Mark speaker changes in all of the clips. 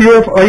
Speaker 1: PFI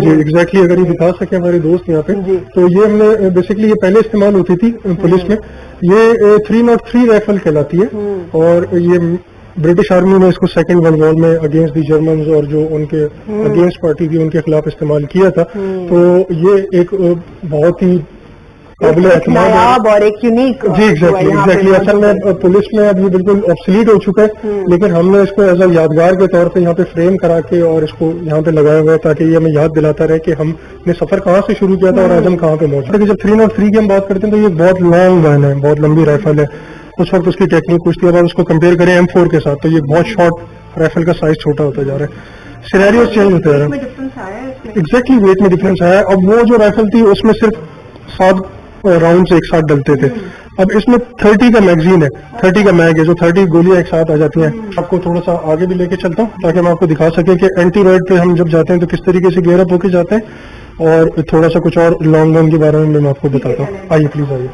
Speaker 1: جی exactly, اگر یہ دکھا سکے ہمارے دوست یہاں پہ، تو یہ ہم نے بیسکلی یہ پہلے استعمال ہوتی تھی پولیس میں. یہ 303 رائفل کہلاتی ہے، اور یہ برٹش آرمی نے اس کو سیکنڈ ورلڈ وار میں اگینسٹ دی جرمنز اور جو ان کے اگینسٹ پارٹی تھی ان کے خلاف استعمال کیا تھا. تو یہ ایک بہت ہی قابل اعتماد
Speaker 2: اور ایک یونیک.
Speaker 1: جی ایگزیکٹلی اصل میں پولیس میں اب یہ بالکل آبسلیٹ ہو چکا ہے، لیکن ہم نے اس کو ایز اے یادگار کے طور پہ یہاں پہ فریم کرا کے اور اس کو یہاں پہ لگایا ہوا ہے، تاکہ یہ ہمیں یاد دلاتا رہے کہ ہم نے سفر کہاں سے شروع کیا تھا اور آج ہم کہاں پہ موجود ہیں. جب 303 کی ہم بات کرتے ہیں تو یہ بہت لانگ گن ہے، بہت لمبی رائفل ہے. اس وقت اس کی ٹیکنیک کچھ تھی، اب اس کو کمپیئر کریں M4 کے ساتھ تو یہ بہت شارٹ رائفل کا سائز چھوٹا ہوتا جا رہا ہے. سینیریوز چینج ہوتے جا رہے ہیں. ایگزیکٹلی ویٹ میں ڈفرینس آیا. اب وہ جو رائفل تھی اس میں صرف 7 راؤنڈز ایک ساتھ ڈلتے تھے، اب اس میں 30 کا میگزین ہے، 30 کا میگ ہے، جو 30 گولیاں ایک ساتھ آ جاتی ہیں. آپ کو تھوڑا سا آگے بھی لے کے چلتا ہوں تاکہ میں آپ کو دکھا سکیں کہ اینٹی رائڈ پہ ہم جب جاتے ہیں تو کس طریقے سے گیئر اپ ہو کے جاتے ہیں، اور تھوڑا سا کچھ اور لانگ گن کے بارے میں آپ کو بتاتا ہوں. آئیے پلیز آئیے.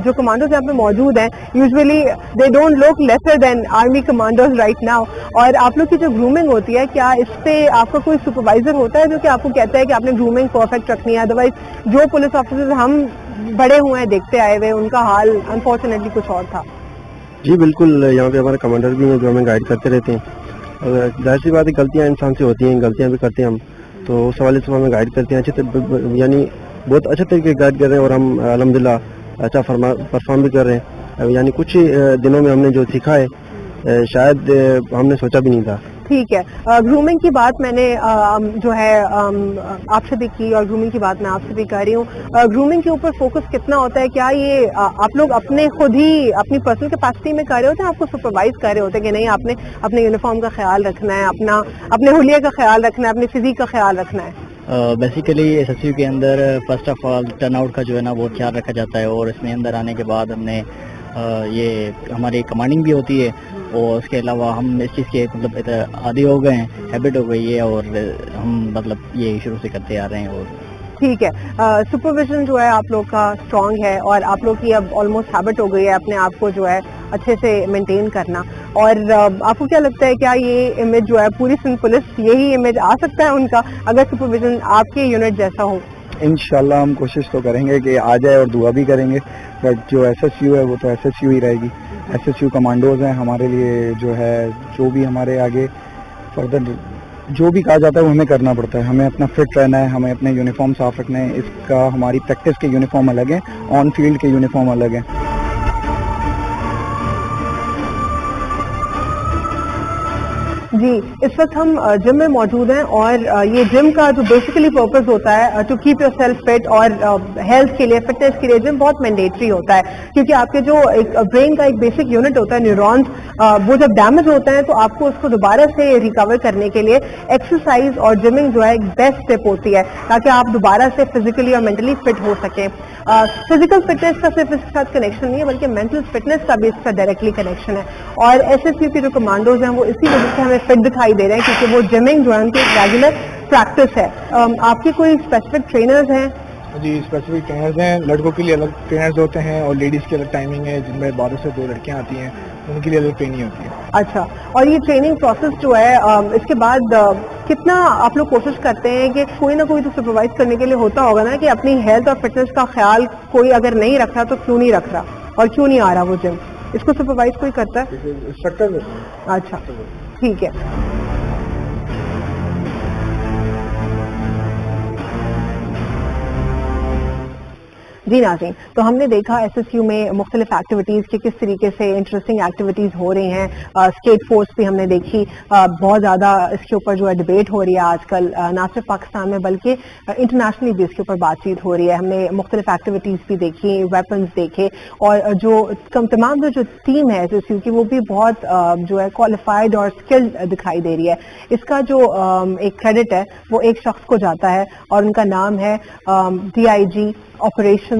Speaker 2: جو کمانڈوز یہاں پہ موجود ہیں usually they don't look lesser than army commandos right now. اور آپ لوگ کی جو گرومنگ ہوتی ہے، کیا اس پہ آپ کا کوئی سپروائزر ہوتا ہے جو کہ آپ کو کہتا ہے کہ آپ نے گرومنگ پرفیکٹ رکھنی ہے؟ ادروائز جو پولیس آفیسر ہم بڑے ہوئے ہیں دیکھتے آئے ہوئے، ان کا حال انفارچونیٹلی کچھ اور تھا.
Speaker 3: جی بالکل، یہاں پہ ہمارے کمانڈر بھی ہیں جو ہمیں گائیڈ کرتے رہتے ہیں. ظاہر سی بات ہے غلطیاں انسان سے ہوتی ہیں، غلطیاں بھی کرتے ہیں ہم، تو اس حوالے سے ہمیں گائیڈ کرتے ہیں اچھے، یعنی بہت اچھے طریقے گائیڈ کر رہے ہیں، اور ہم الحمدللہ اچھا پرفارم بھی کر رہے ہیں. یعنی کچھ ہی دنوں میں ہم نے جو سیکھا ہے شاید ہم نے سوچا بھی نہیں تھا.
Speaker 2: ٹھیک ہے. گرومنگ کی بات میں نے جو ہے آپ سے بھی کی، اور گرومنگ کی بات میں آپ سے بھی کر رہی ہوں. گرومنگ کے اوپر فوکس کتنا ہوتا ہے؟ کیا یہ آپ لوگ اپنے خود ہی اپنی پرسنل کیپیسٹی میں کر رہے ہوتے ہیں، آپ کو سپروائز کر رہے ہوتے ہیں کہ نہیں آپ نے اپنے یونیفارم کا خیال رکھنا ہے، اپنے حلیے کا خیال رکھنا ہے، اپنی فزیک کا خیال رکھنا ہے؟
Speaker 4: بیسیکلی ایس ایس یو کے اندر first of all turn out کا جو ہے نا بہت خیال رکھا جاتا ہے، اور اس میں اندر آنے کے بعد ہم نے یہ ہماری کمانڈنگ بھی ہوتی ہے، اور اس کے علاوہ ہم اس چیز کے مطلب عادی ہو گئے ہیں، ہیبٹ ہو گئی ہے، اور ہم مطلب یہ شروع سے کرتے آ رہے ہیں. اور
Speaker 2: ٹھیک ہے. سپرویژن جو ہے آپ لوگ کا اسٹرانگ ہے، اور آپ لوگ کی اب آلموسٹ ہیبٹ ہو گئی ہے اپنے آپ کو جو ہے اچھے سے مینٹین کرنا. اور آپ کو کیا لگتا ہے کیا یہ امیج جو ہے پوری سندھ پولیس یہی امیج آ سکتا ہے ان کا اگر سپرویژن آپ کے یونٹ جیسا ہو؟
Speaker 5: انشاءاللہ ہم کوشش تو کریں گے کہ آ جائے، اور دعا بھی کریں گے، بٹ جو ایس ایس یو ہے وہ تو ایس ایس یو ہی رہے گی. ایس ایس یو کمانڈوز ہیں ہمارے لیے، جو ہے جو بھی ہمارے آگے فردر جو بھی کہا جاتا ہے وہ ہمیں کرنا پڑتا ہے. ہمیں اپنا فٹ رہنا ہے، ہمیں اپنے یونیفارم صاف رکھنا ہے. اس کا ہماری پریکٹس کے یونیفارم الگ ہیں، آن فیلڈ کے یونیفارم الگ ہیں.
Speaker 2: جی اس وقت ہم جم میں موجود ہیں، اور یہ جم کا جو بیسیکلی پرپز ہوتا ہے to keep yourself fit, اور ہیلتھ کے لیے، فٹنس کے لیے جم بہت مینڈیٹری ہوتا ہے، کیونکہ آپ کے جو ایک برین کا ایک بیسک یونٹ ہوتا ہے نیورونز، وہ جب ڈیمیج ہوتا ہے تو آپ کو اس کو دوبارہ سے ریکور کرنے کے لیے ایکسرسائز اور جمنگ جو ہے ایک بیسٹ اسٹیپ ہوتی ہے، تاکہ آپ دوبارہ سے فزیکلی اور مینٹلی فٹ ہو سکیں. فزیکل فٹنس کا صرف اس کے ساتھ کنیکشن نہیں ہے، بلکہ مینٹل فٹنس کا بھی اس کا ڈائریکٹلی کنیکشن ہے. اور ایس ایس یو کے جو کمانڈوز ہیں وہ اسی وجہ سے ہمیں فٹ دکھائی دے رہے ہیں، کیونکہ وہ جمنگ جو ہے ان کی ریگولر پریکٹس ہے. آپ کے کوئی اسپیسیفک ٹرینرز ہیں؟
Speaker 5: جی اسپیسیفک ٹرینرز ہیں، لڑکوں کے لیے الگ ٹرینرز ہوتے ہیں، اور لیڈیز کی الگ ٹائمنگ ہے، جن میں 12 سے 2 لڑکیاں آتی ہیں، ان کے لیے الگ ٹریننگ ہوتی ہے.
Speaker 2: اچھا. اور یہ ٹریننگ پروسیس جو ہے اس کے بعد کتنا آپ لوگ کوشش کرتے ہیں کہ کوئی نہ کوئی تو سپروائز کرنے کے لیے ہوتا ہوگا نا، کہ اپنی ہیلتھ اور فٹنس کا خیال کوئی اگر نہیں رکھ رہا تو کیوں نہیں رکھ رہا، اور کیوں نہیں آ رہا وہ جم؟ اس کو سپروائز کوئی کرتا ہے؟ اچھا ٹھیک ہے. جی ناظرین، تو ہم نے دیکھا ایس ایس یو میں مختلف ایکٹیویٹیز کے کس طریقے سے انٹرسٹنگ ایکٹیویٹیز ہو رہی ہیں. اسکیٹ فورس بھی ہم نے دیکھی، بہت زیادہ اس کے اوپر جو ہے ڈبیٹ ہو رہی ہے آج کل، نہ صرف پاکستان میں بلکہ انٹرنیشنلی بھی اس کے اوپر بات چیت ہو رہی ہے. ہم نے مختلف ایکٹیویٹیز بھی دیکھی، ویپنز دیکھے، اور جو تمام جو ٹیم ہے ایس ایس یو کی وہ بھی بہت جو ہے کوالیفائڈ اور اسکلڈ دکھائی دے رہی ہے. اس کا جو ایک کریڈٹ ہے وہ ایک شخص کو جاتا ہے، اور ان کا نام ہے DIG آپریشنز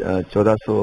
Speaker 6: 1400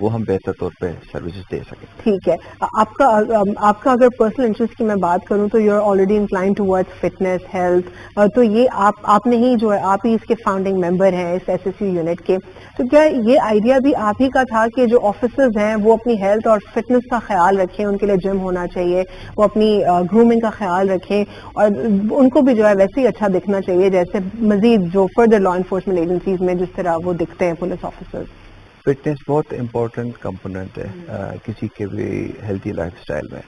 Speaker 6: وہ ہم بہتر طور پہ سروسز دے سکیں.
Speaker 2: ٹھیک ہے. آپ کا اگر پرسنل انٹرسٹ کی میں بات کروں تو you are already incline toward fitness health, تو یہ آپ نے ہی جو ہے آپ ہی اس کے فاؤنڈنگ ممبر ہیں اس ایس ایس یو یونٹ کے, تو کیا یہ آئیڈیا بھی آپ ہی کا تھا کہ جو آفیسرز ہیں وہ اپنی ہیلتھ اور فٹنس کا خیال رکھیں, ان کے لیے جم ہونا چاہیے, وہ اپنی گرومنگ کا خیال رکھیں اور ان کو بھی جو ہے ویسے ہی اچھا دکھنا چاہیے جیسے مزید جو فردر لا انفورسمنٹ ایجنسیز میں جس طرح وہ دکھتے ہیں پولیس آفیسرز؟
Speaker 6: فٹنس بہت امپورٹنٹ کمپوننٹ ہے کسی کے بھی ہیلتھی لائف اسٹائل میں.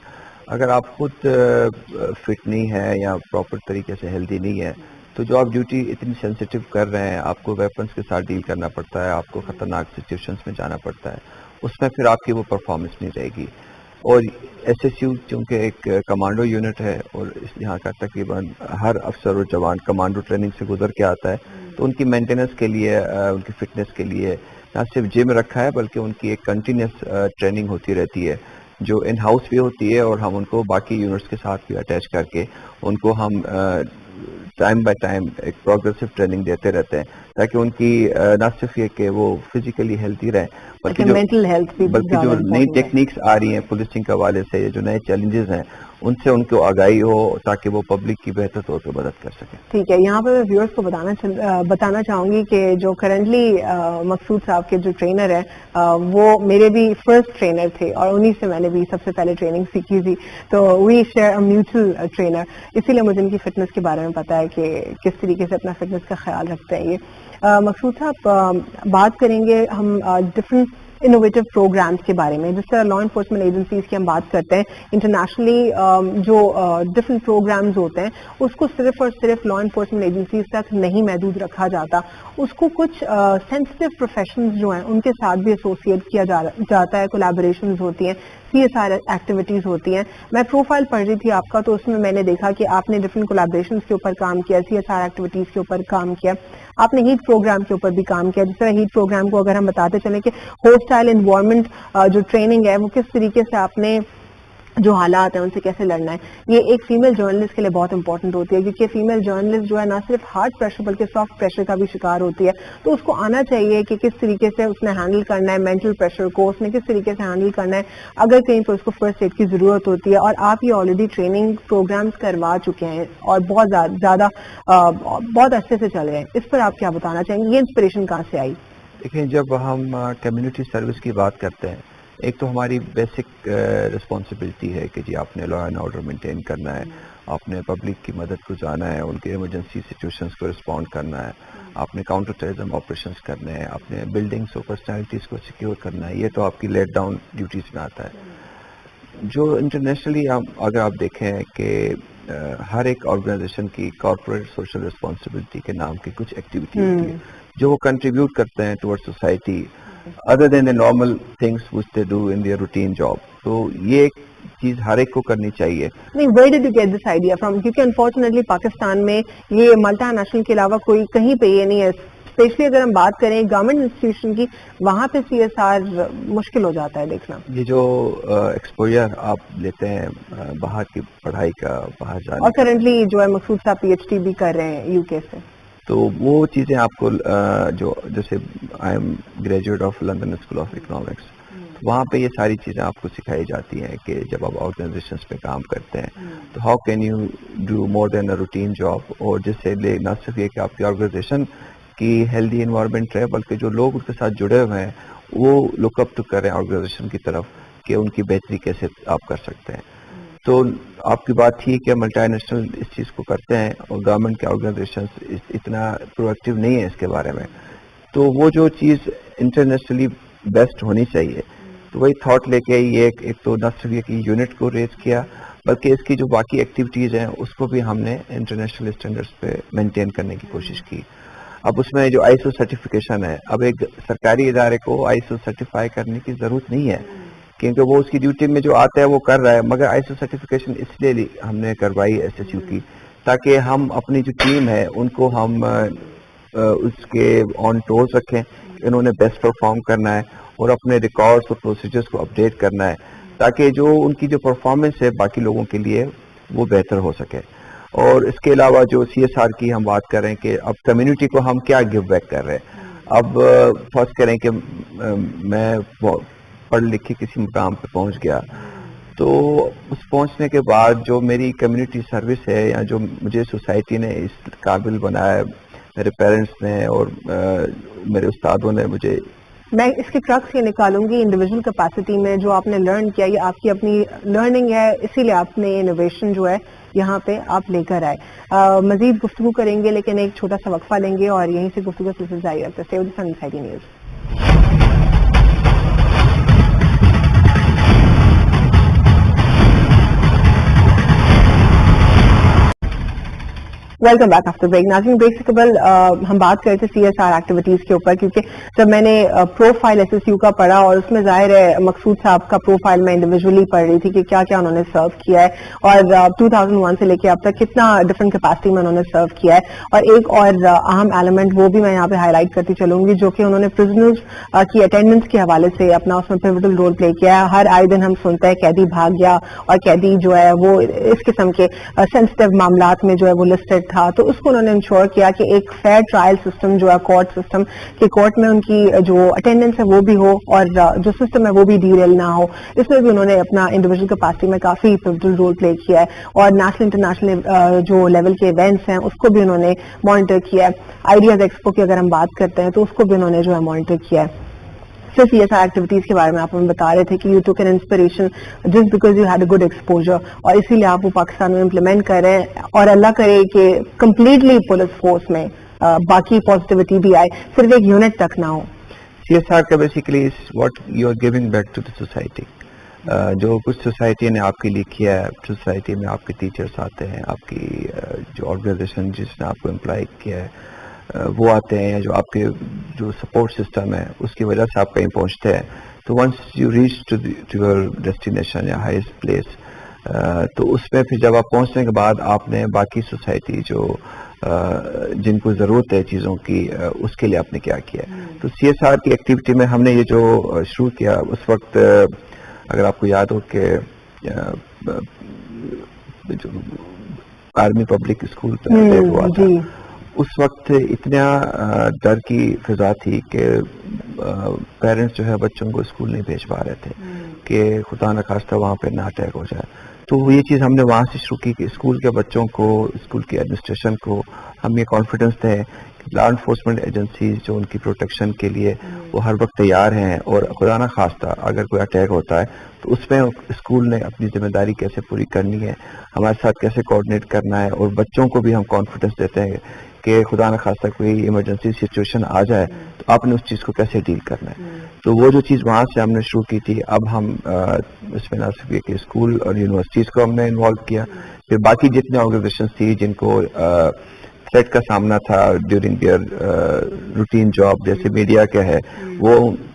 Speaker 6: اگر آپ خود فٹ نہیں ہے یا پراپر طریقے سے ہیلتھی نہیں ہے تو جو آپ ڈیوٹی اتنی سینسیٹیو کر رہے ہیں, آپ کو ویپنس کے ساتھ ڈیل کرنا پڑتا ہے, آپ کو خطرناک سچویشنز میں جانا پڑتا ہے, اس میں پھر آپ کی وہ پرفارمنس نہیں رہے گی. اور ایس ایس یو چونکہ ایک کمانڈو یونٹ ہے اور یہاں کا تقریباً ہر افسر و جوان کمانڈو ٹریننگ سے گزر کے آتا ہے, تو ان کی مینٹیننس کے لیے, ان کی فٹنس کے لیے نہ صرف جم رکھا ہے بلکہ ان کی ایک کنٹینیوس ٹریننگ ہوتی رہتی ہے جو ان ہاؤس بھی ہوتی ہے, اور ہم ان کو باقی یونٹس کے ساتھ بھی اٹیچ کر کے ان کو ہم ٹائم بائی ٹائم ایک پروگریسو ٹریننگ دیتے رہتے ہیں تاکہ ان کی نہ صرف یہ کہ وہ فزیکلی ہیلتھی رہیں بلکہ جو نئی ٹیکنیکس آ رہی ہیں پولیسنگ کے حوالے سے, جو نئے چیلنجز ہیں ان سے ان کو آگاہی ہو تاکہ وہ پبلک کی بہتر طور پہ مدد کر سکیں.
Speaker 2: ٹھیک ہے. یہاں پہ میں ویورز کو بتانا چاہوں گی کہ جو کرنٹلی مقصود صاحب کے جو ٹرینر ہیں وہ میرے بھی فرسٹ ٹرینر تھے اور انہی سے میں نے بھی سب سے پہلے ٹریننگ سیکھی تھی, تو وی شیئر میوچل ٹرینر, اسی لیے مجھے ان کی فٹنس کے بارے میں پتا ہے کہ کس طریقے سے اپنا فٹنس کا خیال رکھتے ہیں یہ. مقصود صاحب, بات کریں گے ہم ڈفرینٹ انوویٹو پروگرامز کے بارے میں. جس طرح لا انفورسمنٹ ایجنسیز کی ہم بات کرتے ہیں, انٹرنیشنلی جو ڈفرینٹ پروگرامز ہوتے ہیں اس کو صرف اور صرف لا انفورسمنٹ ایجنسیز تک نہیں محدود رکھا جاتا, اس کو کچھ سینسٹیو پروفیشنز جو ہیں ان کے ساتھ بھی ایسوسیٹ کیا جاتا ہے, کولیبوریشنز ہوتی ہیں, سی ایس آر ایکٹیویٹیز ہوتی ہیں. میں پروفائل پڑھ رہی تھی آپ کا تو اس میں نے دیکھا کہ آپ نے ڈفرینٹ کولیبوریشنز کے اوپر کام کیا, سی ایس آر ایکٹیویٹیز کے اوپر کام کیا, آپ نے ہیٹ پروگرام کے اوپر بھی کام کیا. جس طرح ہیٹ پروگرام کو اگر ہم بتاتے چلیں کہ ہوسٹائل انوائرمنٹ جو ٹریننگ ہے وہ کس طریقے سے آپ نے جو حالات ہیں ان سے کیسے لڑنا ہے, یہ ایک فیمیل جرنلسٹ کے لیے بہت امپورٹنٹ ہوتی ہے کیونکہ فیمیل جرنلسٹ جو ہے نہ صرف ہارڈ پریشر بلکہ سافٹ پریشر کا بھی شکار ہوتی ہے, تو اس کو آنا چاہیے کہ کس طریقے سے اس نے ہینڈل کرنا ہے مینٹل پریشر کو, اس نے کس طریقے سے ہینڈل کرنا ہے اگر کہیں پر اس کو فرسٹ ایڈ کی ضرورت ہوتی ہے. اور آپ یہ آلریڈی ٹریننگ پروگرامز کروا چکے ہیں اور بہت زیادہ بہت عرصے سے چل رہے ہیں, اس پر آپ کیا بتانا چاہیں گے, یہ انسپریشن کہاں سے آئی؟
Speaker 6: دیکھیں, جب ہم کمیونٹی سروس کی بات کرتے ہیں, ایک تو ہماری بیسک رسپانسبلٹی ہے کہ جی آپ نے لا اینڈ آرڈر مینٹین کرنا ہے, آپ نے پبلک کی مدد کو جانا ہے, ان کے ایمرجنسی سچویشنز کو رسپونڈ کرنا ہے, آپ نے کاؤنٹر ٹیررزم آپریشنز کرنے ہیں, آپ نے بلڈنگس اور پرسنالٹیز کو سیکیور کرنا ہے. یہ تو آپ کی لیٹ ڈاؤن ڈیوٹیز میں آتا ہے. جو انٹرنیشنلی اگر آپ دیکھیں کہ ہر ایک آرگنائزیشن کی کارپوریٹ سوشل رسپانسبلٹی کے نام کی کچھ ایکٹیویٹی ہوتی ہے جو وہ کنٹریبیوٹ کرتے ہیں toward society other than the normal things which they do in their routine job. تو یہ ایک چیز ہر ایک کو کرنی چاہیے.
Speaker 2: نہیں, where did you get this idea from? کیونکہ انفارچونیٹلی پاکستان میں یہ ملٹا نیشنل کے علاوہ کوئی کہیں پہ یہ نہیں ہے, اسپیشلی اگر ہم بات کریں گورنمنٹ انسٹیٹیوشن کی, وہاں پہ سی ایس آر مشکل ہو جاتا ہے دیکھنا.
Speaker 6: یہ جو ایکسپوجر آپ لیتے ہیں باہر کی پڑھائی کا, باہر جانے,
Speaker 2: اور کرنٹلی جو ہے مقصود صاحب پی ایچ ڈی بھی کر رہے ہیں یو کے سے,
Speaker 6: تو وہ چیزیں آپ کو جو جیسے I am graduate of London school of economics, وہاں پہ یہ ساری چیزیں آپ کو سکھائی جاتی ہیں کہ جب آپ آرگنائزیشنس پہ کام کرتے ہیں تو how can you do more than a routine job, اور جس سے نہ صرف یہ کہ آپ کی آرگنائزیشن کی ہیلدی انوائرمنٹ رہے بلکہ جو لوگ اس کے ساتھ جڑے ہوئے ہیں وہ لک اپ ٹو کریں آرگنائزیشن کی طرف کہ ان کی بہتری کیسے آپ کر سکتے ہیں. تو آپ کی بات تھی کہ ملٹی نیشنل اس چیز کو کرتے ہیں اور گورنمنٹ کے آرگنائزیشنز اتنا پرو ایکٹیو نہیں ہے اس کے بارے میں, تو وہ جو چیز انٹرنیشنلی بیسٹ ہونی چاہیے, تو وہی تھاٹ لے کے یہ ایک تو نہ صرف یہ کہ یونٹ کو ریز کیا بلکہ اس کی جو باقی ایکٹیویٹیز ہیں اس کو بھی ہم نے انٹرنیشنل اسٹینڈرڈس پہ مینٹین کرنے کی کوشش کی. اب اس میں جو آئی سرٹیفکیشن ہے, اب ایک سرکاری ادارے کو آئی سرٹیفائی کرنے کی ضرورت نہیں ہے کیونکہ وہ اس کی ڈیوٹی میں جو آتا ہے وہ کر رہا ہے, مگر آئی سرٹیفکیشن اس لیے ہم نے کروائی ایس ایس یو کی تاکہ ہم اپنی جو ٹیم ہے ان کو ہم اس کے آن ٹوز رکھیں, انہوں نے بیسٹ پرفارم کرنا ہے اور اپنے ریکارڈس اور پروسیجرز کو اپڈیٹ کرنا ہے تاکہ جو ان کی جو پرفارمنس ہے باقی لوگوں کے لیے وہ بہتر ہو سکے. اور اس کے علاوہ جو سی ایس آر کی ہم بات کریں کہ اب کمیونٹی کو ہم کیا گیو بیک کر رہے ہیں. اب فرض کریں کہ میں پڑھ لکھ کے کسی مقام پہ پہنچ گیا تو اس پہنچنے کے بعد جو میری کمیونٹی سروس ہے یا جو مجھے سوسائٹی نے اس قابل بنایا، میرے پیرنٹس نے اور میرے استادوں نے مجھے،
Speaker 2: میں اس کے کرکس یہ نکالوں گی انڈیویجول کیپیسٹی میں جو آپ نے لرن کیا، یہ آپ کی اپنی لرننگ ہے، اسی لیے آپ نے انوویشن جو ہے یہاں پہ آپ لے کر آئے. مزید گفتگو کریں گے لیکن ایک چھوٹا سا وقفہ لیں گے اور یہیں سے گفتگو کا سلسلہ جاری رکھتے ہیں. Stay with us on Inside News. Welcome back after break. ناظرین، بریک سے قبل ہم بات کرتے تھے CSR ایکٹیویٹیز کے اوپر، کیونکہ جب میں نے پروفائل SSU کا پڑھا اور اس میں ظاہر ہے مقصود صاحب کا پروفائل میں انڈیویجولی پڑھ رہی تھی کہ کیا کیا انہوں نے سرو کیا ہے اور 2001 سے لے کے اب تک کتنا ڈفرنٹ کیپیسٹی میں انہوں نے سرو کیا ہے. اور ایک اور اہم ایلیمنٹ وہ بھی میں یہاں پہ ہائی لائٹ کرتی چلوں گی جو کہ انہوں نے پرزنرز کی اٹینڈنس کے حوالے سے اپنا اس میں پیوٹل رول پلے کیا ہے. ہر آئے دن ہم سنتے ہیں قیدی بھاگ گیا اور قیدی جو ہے وہ اس قسم کے سینسٹیو معاملات میں جو ہے وہ لسٹڈ تھا، تو اس کو انہوں نے انشور کیا کہ ایک فیئر ٹرائل سسٹم جو ہے کورٹ سسٹم کہ کورٹ میں ان کی جو اٹینڈنس ہے وہ بھی ہو اور جو سسٹم ہے وہ بھی ڈیریل نہ ہو. اس میں بھی انہوں نے اپنا انڈیویجول کیپیسٹی میں کافی پیوٹل رول پلے کیا ہے اور نیشنل انٹرنیشنل جو لیول کے ایونٹس ہیں اس کو بھی انہوں نے مانیٹر کیا ہے. آئیڈیاز ایکسپو کی اگر ہم بات کرتے ہیں تو اس کو بھی انہوں نے جو ہے مانیٹر کیا ہے. پھر CSR ایکٹیویٹیز کے بارے میں آپ ہمیں بتا رہے تھے کہ یو ٹوک an inspiration just because you had a good exposure اور اسی لیے آپ وہ پاکستان میں امپلیمنٹ کر رہے ہیں اور اللہ کرے کہ کمپلیٹلی پولیس فورس میں باقی پازیٹیوٹی بھی آئے، صرف ایک یونٹ تک نہ ہو.
Speaker 6: CSR کا basically what you are giving back to the society. جو کچھ سوسائٹی نے آپ کے لیے کیا ہے، سوسائٹی میں آپ کے ٹیچرس آتے ہیں، آپ کی جو آرگنائزیشن جس نے آپ کو امپلائی کیا ہے وہ آتے ہیں، جو آپ کے جو سپورٹ سسٹم ہے اس کی وجہ سے آپ کہیں پہنچتے ہیں. تو once you reach to your destination یا ہائیسٹ پلیس، تو اس میں پھر جب آپ پہنچنے کے بعد آپ نے باقی سوسائٹی جو جن کو ضرورت ہے چیزوں کی، اس کے لیے آپ نے کیا کیا. تو CSR کی ایکٹیویٹی میں ہم نے یہ جو شروع کیا اس وقت، اگر آپ کو یاد ہو کہ جو آرمی پبلک اسکول ہوا تھا، اس وقت اتنا ڈر کی فضا تھی کہ پیرنٹس جو ہے بچوں کو اسکول نہیں بھیج پا رہے تھے کہ خدا نخواستہ وہاں پہ نہ اٹیک ہو جائے. تو یہ چیز ہم نے وہاں سے شروع کی کہ اسکول کے بچوں کو، اسکول کی ایڈمنسٹریشن کو ہم یہ کانفیڈنس دیں کہ لا انفورسمنٹ ایجنسیز جو ان کی پروٹیکشن کے لیے وہ ہر وقت تیار ہیں، اور خدا نخواستہ اگر کوئی اٹیک ہوتا ہے تو اس میں اسکول نے اپنی ذمہ داری کیسے پوری کرنی ہے، ہمارے ساتھ کیسے کوآرڈینیٹ کرنا ہے، اور بچوں کو بھی ہم کانفیڈنس دیتے ہیں کہ خدا نخواستہ کوئی ایمرجنسی سچویشن آ جائے تو آپ نے اس چیز کو کیسے ڈیل کرنا ہے. تو وہ جو چیز وہاں سے ہم نے شروع کی تھی، اب ہم اس میں نہ صرف یہ کہ اسکول اور یونیورسٹیز کو ہم نے انوالو کیا، پھر باقی جتنے آرگنائزیشنز تھی جن کو تھریٹ کا سامنا تھا ڈیورنگ دیئر روٹین جاب، جیسے میڈیا کا ہے، وہ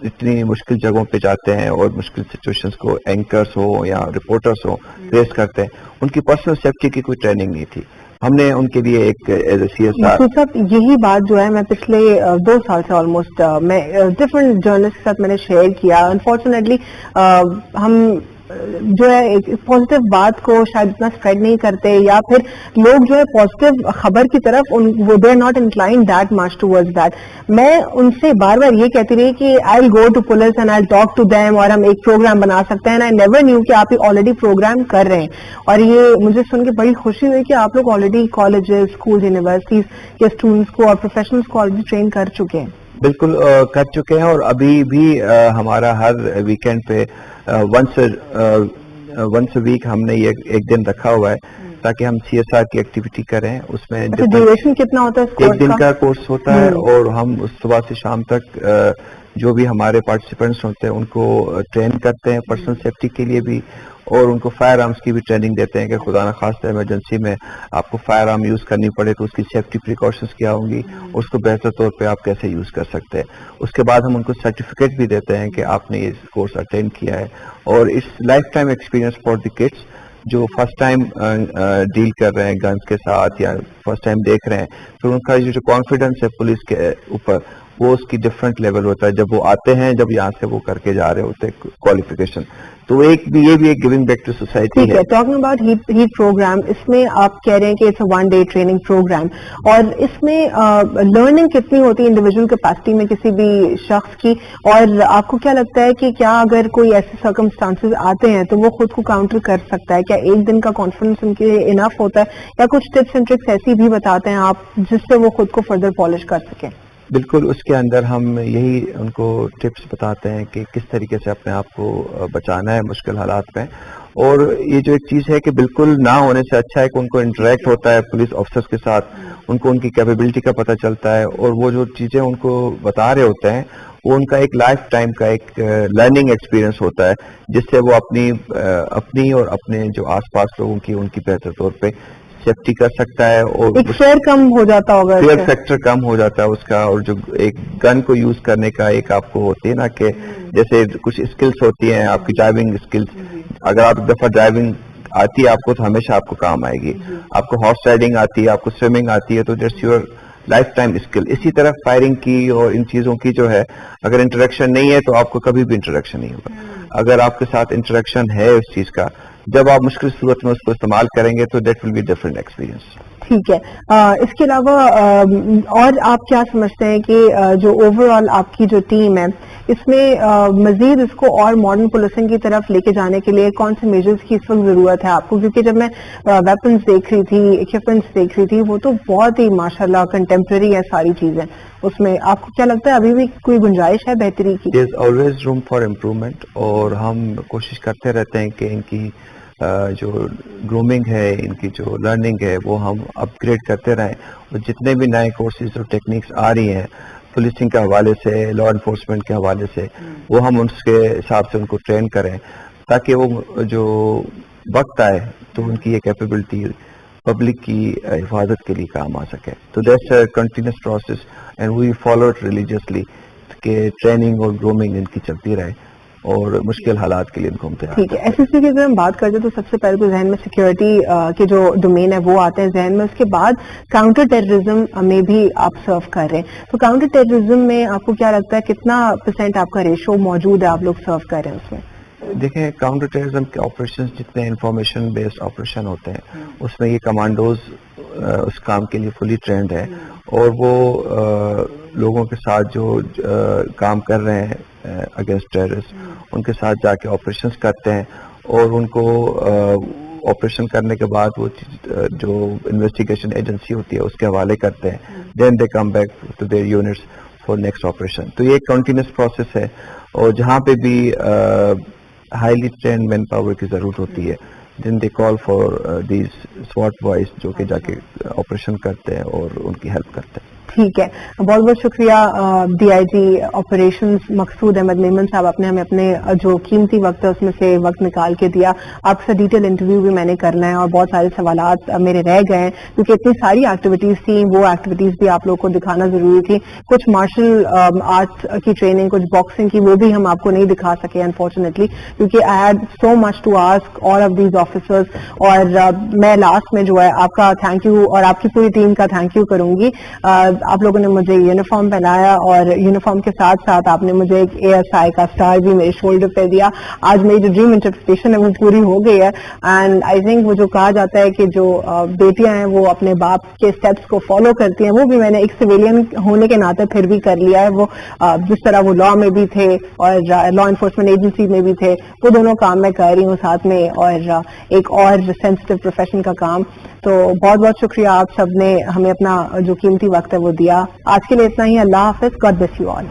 Speaker 6: اتنی مشکل جگہوں پہ جاتے ہیں اور مشکل سچویشنز کو اینکرز ہو یا رپورٹرز ہو فیس کرتے ہیں، ان کی پرسنل سیفٹی کی کوئی ٹریننگ نہیں تھی. ہم نے ان کے لیے ایک ایز اے CSR
Speaker 2: صاحب یہی بات جو ہے میں پچھلے 2 سال سے آلموسٹ میں ڈفرنٹ جرنلسٹ کے ساتھ میں نے شیئر کیا. انفارچونیٹلی ہم جو ہے ایک پازیٹیو بات کو شاید اتنا اسپریڈ نہیں کرتے، یا پھر لوگ جو ہے پازیٹیو خبر کی طرف they are not incline that much towards that. میں ان سے بار بار یہ کہتی رہی کہ I will go to police and I will talk to them, اور ہم ایک پروگرام بنا سکتے ہیں. آئی نیور نیو کہ آپ آلریڈی پروگرام کر رہے ہیں، اور یہ مجھے سن کے بڑی خوشی ہوئی کہ آپ لوگ آلریڈی کالجز، اسکول، یونیورسٹیز کے اسٹوڈنٹس کو اور پروفیشنلس کو آلریڈی ٹرین کر چکے ہیں.
Speaker 6: بالکل کر چکے ہیں، اور ابھی بھی ہمارا ہر ویکینڈ پہ ونس اے ویک ہم نے یہ ایک دن رکھا ہوا ہے تاکہ ہم CSR کی ایکٹیویٹی کریں. اس میں
Speaker 2: ڈیوریشن کتنا ہوتا ہے؟
Speaker 6: ایک دن کا کورس ہوتا ہے، اور ہم اس صبح سے شام تک جو بھی ہمارے پارٹیسپینٹس ہوتے ہیں ان کو ٹرین کرتے ہیں پرسنل سیفٹی کے لیے بھی، اور ان کو فائر آرمز کی بھی ٹریننگ دیتے ہیں کہ خدا نخواستہ ایمرجنسی میں آپ کو فائر آرم یوز کرنی پڑے تو اس کی سیفٹی پریکاشنز کیا ہوں گی، اس کو بہتر طور پہ آپ کیسے یوز کر سکتے ہیں. اس کے بعد ہم ان کو سرٹیفکیٹ بھی دیتے ہیں کہ آپ نے یہ کورس اٹینڈ کیا ہے، اور اس life time experience for the kids جو فرسٹ ٹائم ڈیل کر رہے ہیں گنز کے ساتھ یا فرسٹ ٹائم دیکھ رہے ہیں، تو ان کا جو کانفیڈنس ہے پولیس کے اوپر وہ اس کی ڈفرینٹ لیول ہوتا ہے جب وہ آتے ہیں, جب یہاں سے وہ کر کے جا رہے ہوتے ہیں کوالیفیکیشن. تو یہ بھی ایک گیونگ بیک ٹو سوسائٹی
Speaker 2: ٹھیک ہے. ٹاکنگ اباؤٹ ہیٹ پروگرام, اس میں آپ کہہ رہے ہیں کہ it's a 1 day training programme, اور اس میں لرننگ کتنی ہوتی ہے انڈیویجول کیپیسٹی میں کسی بھی شخص کی, اور آپ کو کیا لگتا ہے کہ کیا اگر کوئی ایسے سرکمسٹانسز آتے ہیں تو وہ خود کو کاؤنٹر کر سکتا ہے؟ کیا ایک دن کا کانفیڈنس ان کے انف ہوتا ہے, یا کچھ ٹپس اینڈ ٹرکس ایسی بھی بتاتے ہیں آپ جس سے وہ خود کو فردر پالش کر سکیں؟
Speaker 6: بالکل, اس کے اندر ہم یہی ان کو ٹپس بتاتے ہیں کہ کس طریقے سے اپنے آپ کو بچانا ہے مشکل حالات میں. اور یہ جو ایک چیز ہے کہ بالکل نہ ہونے سے اچھا ہے کہ ان کو انٹریکٹ ہوتا ہے پولیس آفیسرز کے ساتھ, ان کو ان کی کیپیبلٹی کا پتہ چلتا ہے, اور وہ جو چیزیں ان کو بتا رہے ہوتے ہیں وہ ان کا ایک لائف ٹائم کا ایک لرننگ ایکسپیرئنس ہوتا ہے, جس سے وہ اپنی اور اپنے جو آس پاس لوگوں کی ان کی بہتر طور پہ سیفٹی کر سکتا ہے, اور
Speaker 2: ایک فیئر کم ہو جاتا ہوگا,
Speaker 6: فیئر فیکٹر کم ہو جاتا ہے اس کا. اور جو ایک گن کو یوز کرنے کا ایک آپ کو ہوتی ہے نا کہ جیسے کچھ اسکلس ہوتی ہیں آپ کی ڈرائیونگ اسکلس, اگر آپ ایک دفعہ ڈرائیونگ آتی ہے آپ کو تو ہمیشہ آپ کو کام آئے گی. آپ کو ہارس رائڈنگ آتی ہے, آپ کو سوئمنگ آتی ہے, تو that's your life time skill. اسی طرح فائرنگ کی اور ان چیزوں کی جو ہے اگر انٹریکشن نہیں ہے تو آپ کو کبھی بھی انٹریکشن نہیں ہوگا. اگر آپ کے ساتھ انٹریکشن ہے اس چیز کا, جب آپ مشکل صورت میں اس کو استعمال کریں گے تو that will be different experience.
Speaker 2: ٹھیک ہے. اس کے علاوہ اور آپ کیا سمجھتے ہیں کہ جو اوور آل آپ کی جو ٹیم ہے اس میں مزید اس کو اور ماڈرن پولیسنگ کی طرف لے کے جانے کے لیے کون سے میجرز کی اس وقت ضرورت ہے آپ کو؟ کیونکہ جب میں ویپنز دیکھ رہی تھی, اکوپمنٹس دیکھ رہی تھی, وہ تو بہت ہی ماشاءاللہ کنٹمپرری ہے ساری چیزیں. اس میں آپ کو کیا لگتا ہے ابھی بھی کوئی گنجائش ہے بہتری کی؟
Speaker 6: There is always room for improvement, اور ہم کوشش کرتے رہتے ہیں کہ ان کی جو گرومنگ ہے, ان کی جو لرننگ ہے وہ ہم اپ گریڈ کرتے رہیں, اور جتنے بھی نئے کورسز اور ٹیکنیکس آ رہی ہیں پولیسنگ کے حوالے سے, لا انفورسمنٹ کے حوالے سے, وہ ہم اس کے حساب سے ان کو ٹرین کریں تاکہ وہ جو وقت آئے تو ان کی یہ کیپیبلٹی پبلک کی حفاظت کے لیے کام آ سکے. تو that's a continuous process and we follow it religiously کہ ٹریننگ اور گرومنگ ان کی چلتی رہے اور مشکل حالات کے لیے ان کو ہم تیار
Speaker 2: ٹھیک ہے. ایس ایس سی کی اگر ہم بات کرتے ہیں تو سب سے پہلے تو ذہن میں سیکیورٹی کے جو ڈومین ہے وہ آتے ہیں ذہن میں, اس کے بعد کاؤنٹر ٹیررزم میں بھی آپ سرو کر رہے ہیں. تو کاؤنٹر ٹیررزم میں آپ کو کیا لگتا ہے کتنا % آپ کا ریشو موجود ہے آپ لوگ سرو کر رہے ہیں اس میں؟
Speaker 6: دیکھیں, کاؤنٹر ٹیررزم کے آپریشن جتنے انفارمیشن بیسڈ آپریشن ہوتے ہیں اس میں یہ کمانڈوز اس کام کے لیے فلی ٹرینڈ ہے, اور وہ لوگوں کے ساتھ جو کام کر رہے ہیں اگینسٹ ٹیررسٹ ان کے ساتھ جا کے آپریشنز کرتے ہیں, اور ان کو آپریشن کرنے کے بعد وہ جو انویسٹیگیشن ایجنسی ہوتی ہے اس کے حوالے کرتے ہیں, then they come back to their units for next operation. تو یہ ایک کنٹینیوس پروسیس ہے, اور جہاں پہ بھی ہائیلی ٹرینڈ مین پاور کی ضرورت ہوتی ہے دین دے کال فار دیز سواٹ بوائز جو کہ جا کے آپریشن کرتے ہیں اور ان کی ہیلپ کرتے ہیں.
Speaker 2: ٹھیک ہے, بہت بہت شکریہ ڈی آئی جی آپریشنز مقصود احمد میمن صاحب, آپ نے ہمیں اپنے جو قیمتی وقت ہے اس میں سے وقت نکال کے دیا. آپ سے ڈیٹیل انٹرویو بھی میں نے کرنا ہے, اور بہت سارے سوالات میرے رہ گئے ہیں کیونکہ اتنی ساری ایکٹیویٹیز تھیں, وہ ایکٹیویٹیز بھی آپ لوگ کو دکھانا ضروری تھی. کچھ مارشل آرٹس کی ٹریننگ, کچھ باکسنگ کی, وہ بھی ہم آپ کو نہیں دکھا سکے انفارچونیٹلی, کیونکہ I had so much to ask all of these officers. اور میں لاسٹ میں جو ہے آپ کا تھینک یو اور آپ کی پوری ٹیم کا تھینک یو کروں گی. آپ لوگوں نے مجھے یونیفارم پہنایا, اور یونیفارم کے ساتھ ساتھ آپ نے مجھے ایک اے ایس آئی کا اسٹار بھی میرے شولڈر پہ دیا. آج میری جو ڈریم انٹرپریٹیشن ہے وہ پوری ہو گئی ہے. اینڈ آئی تھنک وہ جو کہا جاتا ہے کہ جو بیٹیاں ہیں وہ اپنے باپ کے اسٹیپس کو فالو کرتی ہیں, وہ بھی میں نے ایک سویلین ہونے کے ناطے پھر بھی کر لیا ہے. وہ جس طرح وہ لا میں بھی تھے اور لا انفورسمنٹ ایجنسی میں بھی تھے, وہ دونوں کام میں کر رہی ہوں ساتھ میں, اور ایک اور سینسٹیو پروفیشن کا کام. تو بہت بہت شکریہ آپ سب نے ہمیں اپنا جو قیمتی وقت ہے وہ دیا. آج کے لیے اتنا ہی. اللہ حافظ. God bless you all.